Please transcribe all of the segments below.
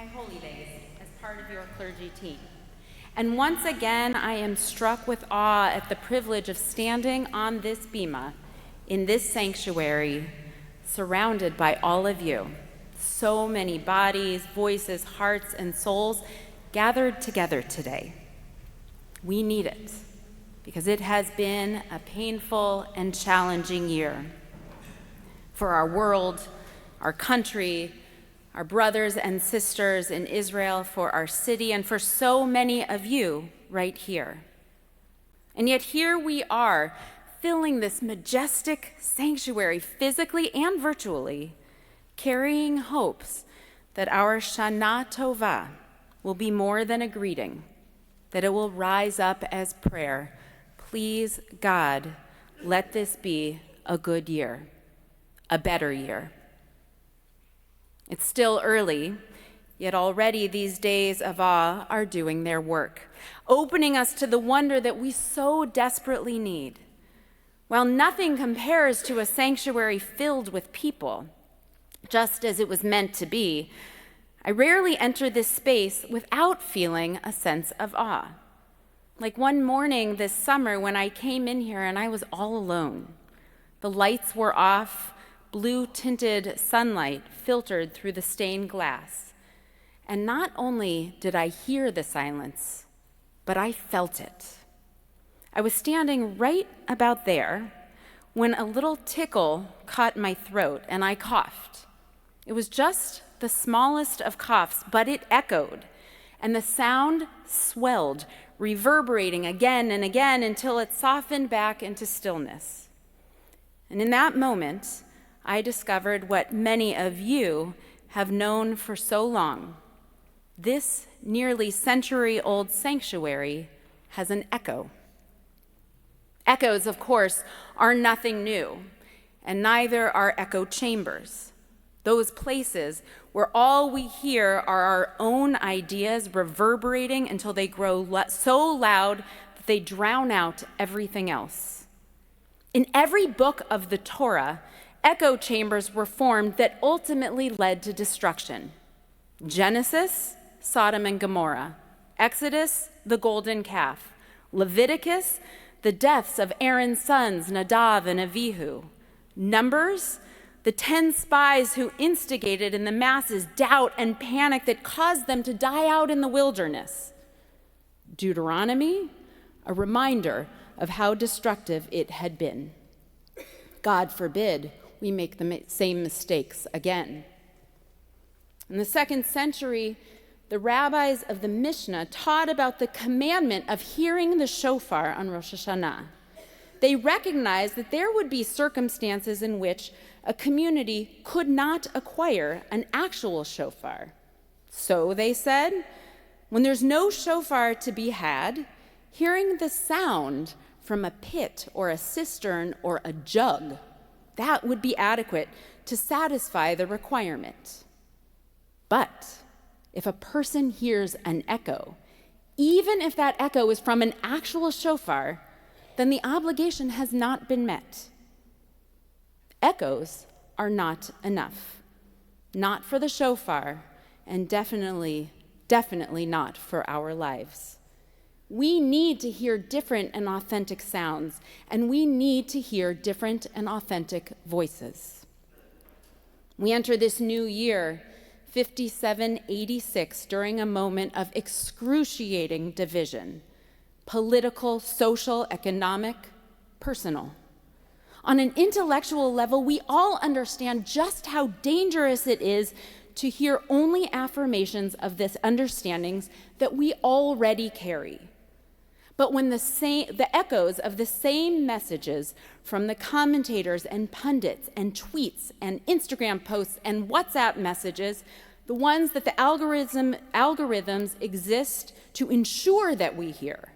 my holy days as part of your clergy team. And once again, I am struck with awe at the privilege of standing on this bema in this sanctuary, surrounded by all of you. So many bodies, voices, hearts, and souls gathered together today. We need it because it has been a painful and challenging year for our world, our country, our brothers and sisters in Israel, for our city, and for so many of you right here. And yet here we are, filling this majestic sanctuary physically and virtually, carrying hopes that our shanah tovah will be more than a greeting, that it will rise up as prayer. Please, God, let this be a good year, a better year. It's still early, yet already these days of awe are doing their work, opening us to the wonder that we so desperately need. While nothing compares to a sanctuary filled with people, just as it was meant to be, I rarely enter this space without feeling a sense of awe. Like one morning this summer when I came in here and I was all alone. The lights were off, blue-tinted sunlight filtered through the stained glass. And not only did I hear the silence, but I felt it. I was standing right about there when a little tickle caught my throat and I coughed. It was just the smallest of coughs, but it echoed, and the sound swelled, reverberating again and again until it softened back into stillness. And in that moment, I discovered what many of you have known for so long. This nearly century-old sanctuary has an echo. Echoes, of course, are nothing new, and neither are echo chambers. Those places where all we hear are our own ideas reverberating until they grow so loud that they drown out everything else. In every book of the Torah, echo chambers were formed that ultimately led to destruction. Genesis, Sodom and Gomorrah. Exodus, the golden calf. Leviticus, the deaths of Aaron's sons, Nadav and Avihu. Numbers, the 10 spies who instigated in the masses doubt and panic that caused them to die out in the wilderness. Deuteronomy, a reminder of how destructive it had been. God forbid we make the same mistakes again. In the 2nd century, the rabbis of the Mishnah taught about the commandment of hearing the shofar on Rosh Hashanah. They recognized that there would be circumstances in which a community could not acquire an actual shofar. So, they said, when there's no shofar to be had, hearing the sound from a pit or a cistern or a jug, that would be adequate to satisfy the requirement. But if a person hears an echo, even if that echo is from an actual shofar, then the obligation has not been met. Echoes are not enough. Not for the shofar, and definitely not for our lives. We need to hear different and authentic sounds, and we need to hear different and authentic voices. We enter this new year, 5786, during a moment of excruciating division, political, social, economic, personal. On an intellectual level, we all understand just how dangerous it is to hear only affirmations of this understandings that we already carry. But when the echoes of the same messages from the commentators and pundits and tweets and Instagram posts and WhatsApp messages, the ones that the algorithms exist to ensure that we hear,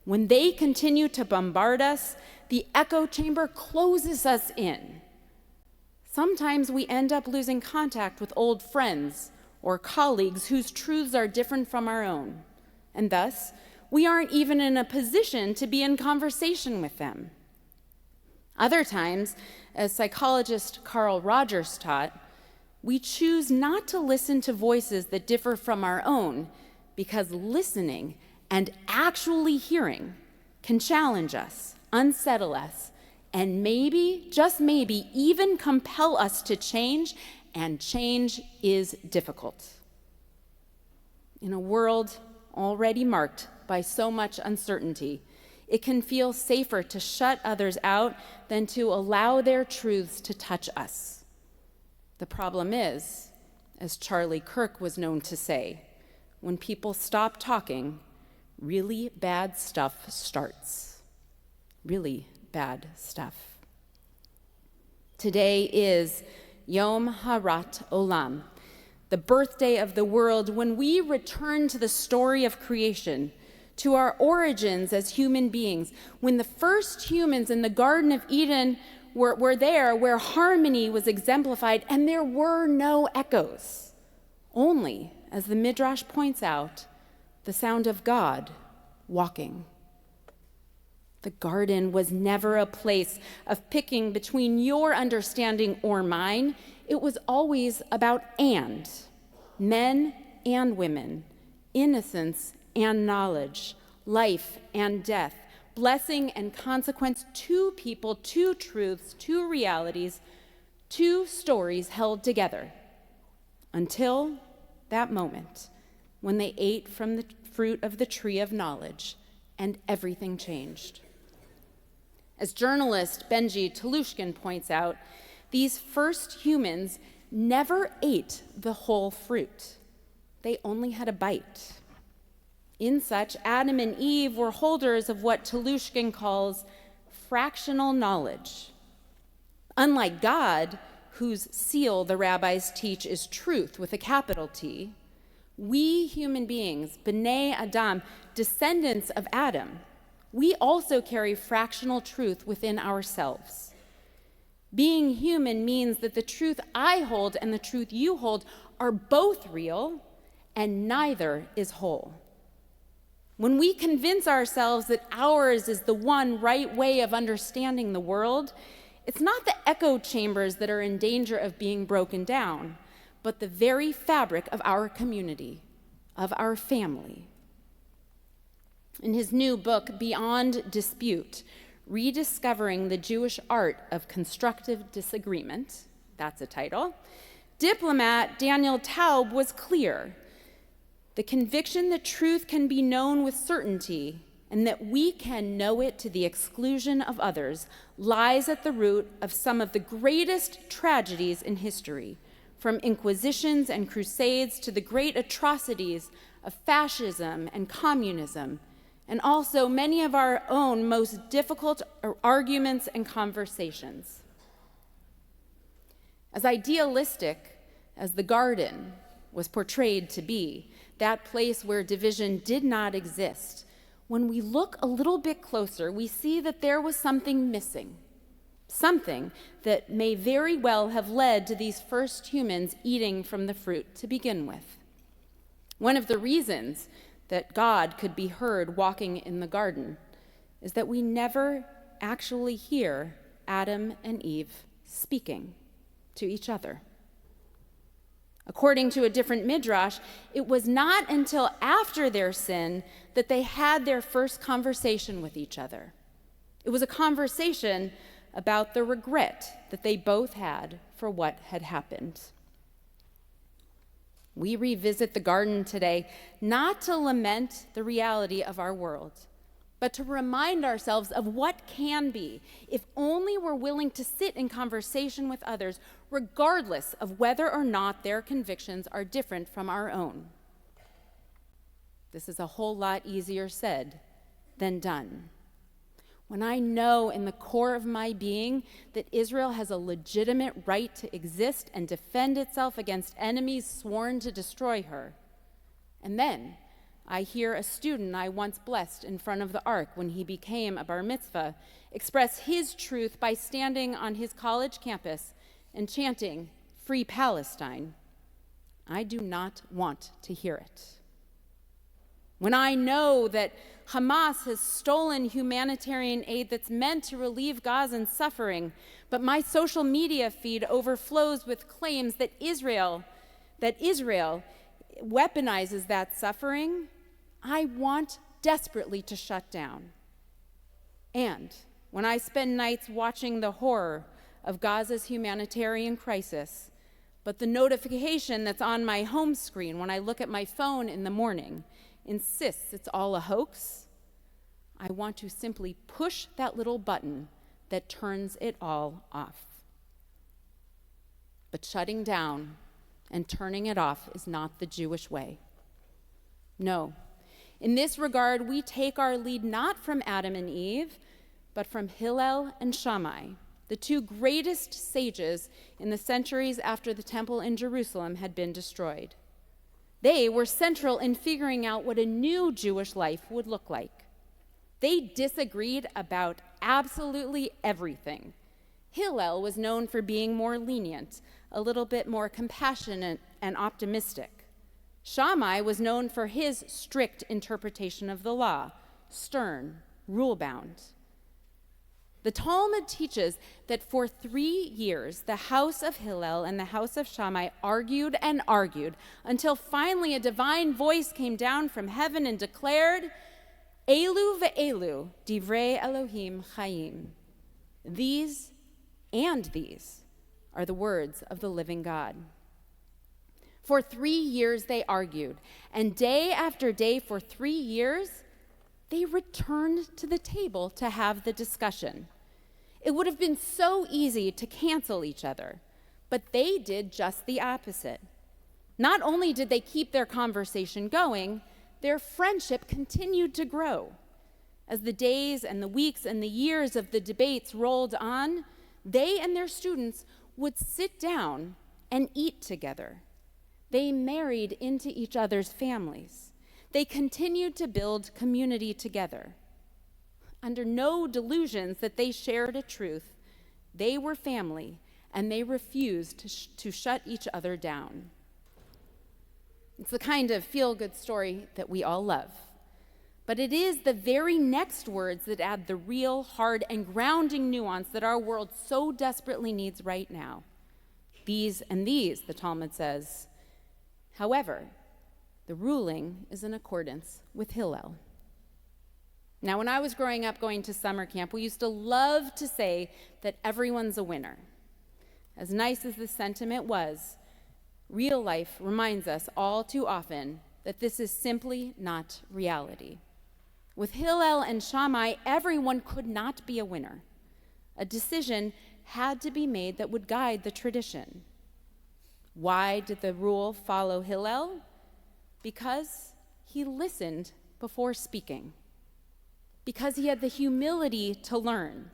when they continue to bombard us, the echo chamber closes us in. Sometimes we end up losing contact with old friends or colleagues whose truths are different from our own, and thus, we aren't even in a position to be in conversation with them. Other times, as psychologist Carl Rogers taught, We choose not to listen to voices that differ from our own because listening and actually hearing can challenge us, unsettle us, and maybe, just maybe, even compel us to change, and change is difficult. In a world already marked by so much uncertainty, it can feel safer to shut others out than to allow their truths to touch us. The problem is, as Charlie Kirk was known to say, when people stop talking, really bad stuff starts. Really bad stuff. Today is Yom Harat Olam, the birthday of the world, when we return to the story of creation, to our origins as human beings, when the first humans in the Garden of Eden were there, where harmony was exemplified and there were no echoes. Only, as the Midrash points out, the sound of God walking. The garden was never a place of picking between your understanding or mine. It was always about men and women, innocence and knowledge, life and death, blessing and consequence, two people, two truths, two realities, two stories held together until that moment when they ate from the fruit of the tree of knowledge and everything changed. As journalist Benji Telushkin points out, these first humans never ate the whole fruit. They only had a bite. In such, Adam and Eve were holders of what Telushkin calls fractional knowledge. Unlike God, whose seal the rabbis teach is truth with a capital T, we human beings, B'nai Adam, descendants of Adam, we also carry fractional truth within ourselves. Being human means that the truth I hold and the truth you hold are both real, and neither is whole. When we convince ourselves that ours is the one right way of understanding the world, it's not the echo chambers that are in danger of being broken down, but the very fabric of our community, of our family. In his new book, Beyond Dispute, Rediscovering the Jewish Art of Constructive Disagreement, that's a title, diplomat Daniel Taub was clear. The conviction that truth can be known with certainty and that we can know it to the exclusion of others lies at the root of some of the greatest tragedies in history, from inquisitions and crusades to the great atrocities of fascism and communism, and also many of our own most difficult arguments and conversations. As idealistic as the garden was portrayed to be, that place where division did not exist, when we look a little bit closer, we see that there was something missing, something that may very well have led to these first humans eating from the fruit to begin with. One of the reasons that God could be heard walking in the garden is that we never actually hear Adam and Eve speaking to each other. According to a different midrash, it was not until after their sin that they had their first conversation with each other. It was a conversation about the regret that they both had for what had happened. We revisit the garden today not to lament the reality of our world, but to remind ourselves of what can be if only we're willing to sit in conversation with others, regardless of whether or not their convictions are different from our own. This is a whole lot easier said than done. When I know in the core of my being that Israel has a legitimate right to exist and defend itself against enemies sworn to destroy her, and then I hear a student I once blessed in front of the ark when he became a bar mitzvah express his truth by standing on his college campus and chanting, "Free Palestine," I do not want to hear it. when I know that Hamas has stolen humanitarian aid that's meant to relieve Gazan suffering, but my social media feed overflows with claims that Israel weaponizes that suffering, I want desperately to shut down. And when I spend nights watching the horror of Gaza's humanitarian crisis, but the notification that's on my home screen when I look at my phone in the morning insists it's all a hoax, I want to simply push that little button that turns it all off. But shutting down and turning it off is not the Jewish way. No. In this regard, we take our lead not from Adam and Eve, but from Hillel and Shammai, the two greatest sages in the centuries after the temple in Jerusalem had been destroyed. They were central in figuring out what a new Jewish life would look like. They disagreed about absolutely everything. Hillel was known for being more lenient, a little bit more compassionate and optimistic. Shammai was known for his strict interpretation of the law, stern, rule-bound. The Talmud teaches that for 3 years, the house of Hillel and the house of Shammai argued and argued until finally a divine voice came down from heaven and declared, Elu ve'elu, divrei Elohim chayim. These and these are the words of the living God. For 3 years they argued, and day after day for 3 years, they returned to the table to have the discussion. It would have been so easy to cancel each other, but they did just the opposite. Not only did they keep their conversation going, their friendship continued to grow. As the days and the weeks and the years of the debates rolled on, they and their students would sit down and eat together. They married into each other's families. They continued to build community together. Under no delusions that they shared a truth, they were family, and they refused to shut each other down. It's the kind of feel-good story that we all love. But it is the very next words that add the real, hard, and grounding nuance that our world so desperately needs right now. These and these, the Talmud says. However, the ruling is in accordance with Hillel. Now, when I was growing up going to summer camp, we used to love to say that everyone's a winner. As nice as this sentiment was, real life reminds us all too often that this is simply not reality. With Hillel and Shammai, everyone could not be a winner. A decision had to be made that would guide the tradition. Why did the rule follow Hillel? Because he listened before speaking. Because he had the humility to learn.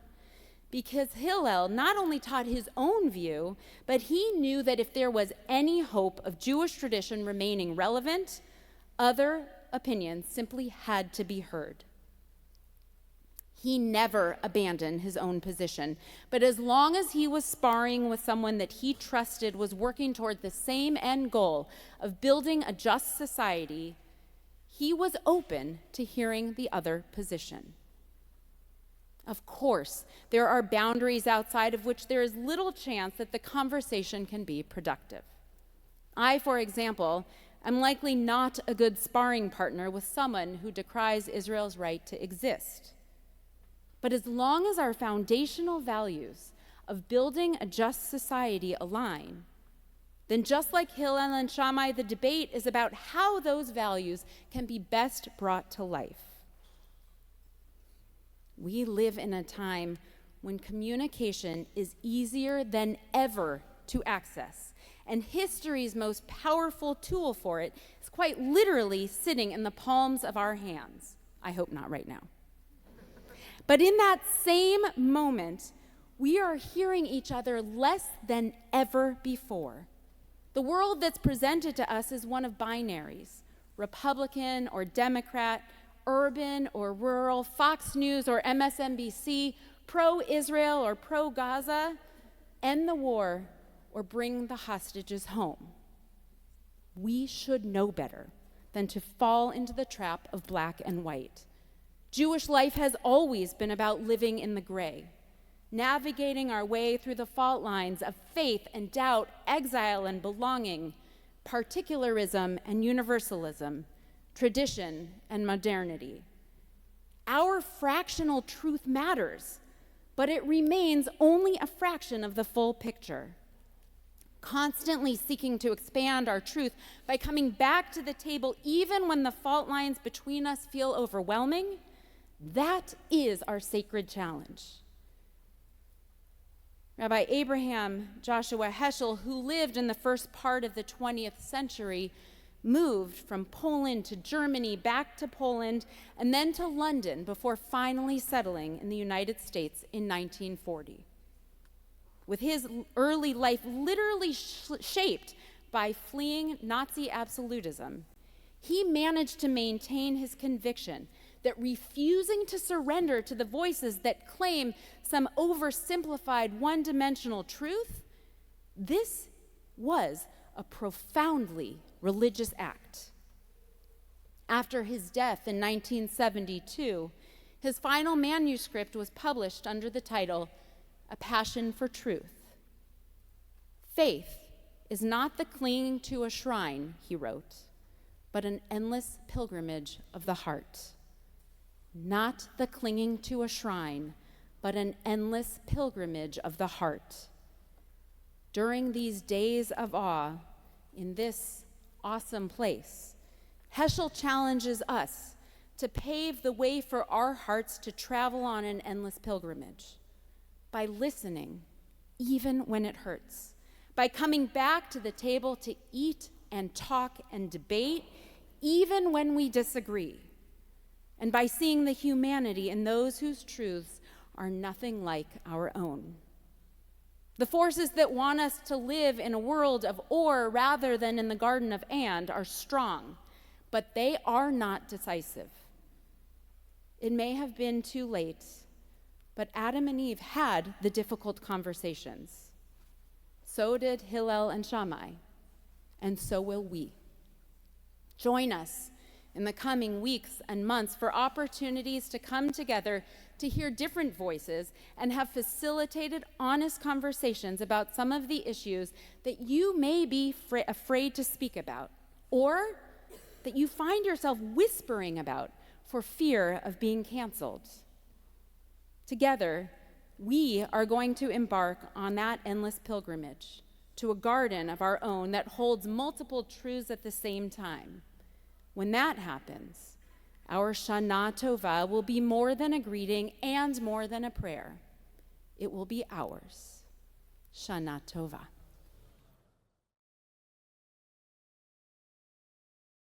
Because Hillel not only taught his own view, but he knew that if there was any hope of Jewish tradition remaining relevant, other opinions simply had to be heard. He never abandoned his own position, but as long as he was sparring with someone that he trusted was working toward the same end goal of building a just society, he was open to hearing the other position. Of course, there are boundaries outside of which there is little chance that the conversation can be productive. I, for example, am likely not a good sparring partner with someone who decries Israel's right to exist. But as long as our foundational values of building a just society align, then just like Hillel and Shammai, the debate is about how those values can be best brought to life. We live in a time when communication is easier than ever to access, and history's most powerful tool for it is quite literally sitting in the palms of our hands. I hope not right now. But in that same moment, we are hearing each other less than ever before. The world that's presented to us is one of binaries, Republican or Democrat, urban or rural, Fox News or MSNBC, pro-Israel or pro-Gaza, end the war or bring the hostages home. We should know better. than to fall into the trap of black and white. Jewish life has always been about living in the gray, navigating our way through the fault lines of faith and doubt, exile and belonging, particularism and universalism, tradition and modernity. Our fractional truth matters, but it remains only a fraction of the full picture. Constantly seeking to expand our truth by coming back to the table even when the fault lines between us feel overwhelming, that is our sacred challenge. Rabbi Abraham Joshua Heschel, who lived in the first part of the 20th century, moved from Poland to Germany, back to Poland, and then to London before finally settling in the United States in 1940. With his early life literally shaped by fleeing Nazi absolutism, he managed to maintain his conviction that refusing to surrender to the voices that claim some oversimplified, one-dimensional truth, this was a profoundly religious act. After his death in 1972, his final manuscript was published under the title, A Passion for Truth. Faith is not the clinging to a shrine, he wrote, but an endless pilgrimage of the heart. Not the clinging to a shrine, but an endless pilgrimage of the heart. During these days of awe, in this awesome place, Heschel challenges us to pave the way for our hearts to travel on an endless pilgrimage by listening, even when it hurts, by coming back to the table to eat and talk and debate, even when we disagree, and by seeing the humanity in those whose truths are nothing like our own. The forces that want us to live in a world of or rather than in the garden of and are strong, but they are not decisive. It may have been too late, but Adam and Eve had the difficult conversations. So did Hillel and Shammai, and so will we. Join us in the coming weeks and months for opportunities to come together to hear different voices and have facilitated honest conversations about some of the issues that you may be afraid to speak about, or that you find yourself whispering about for fear of being canceled. Together, we are going to embark on that endless pilgrimage to a garden of our own that holds multiple truths at the same time. When that happens, our shanah tovah will be more than a greeting and more than a prayer. It will be ours. Shanah tovah.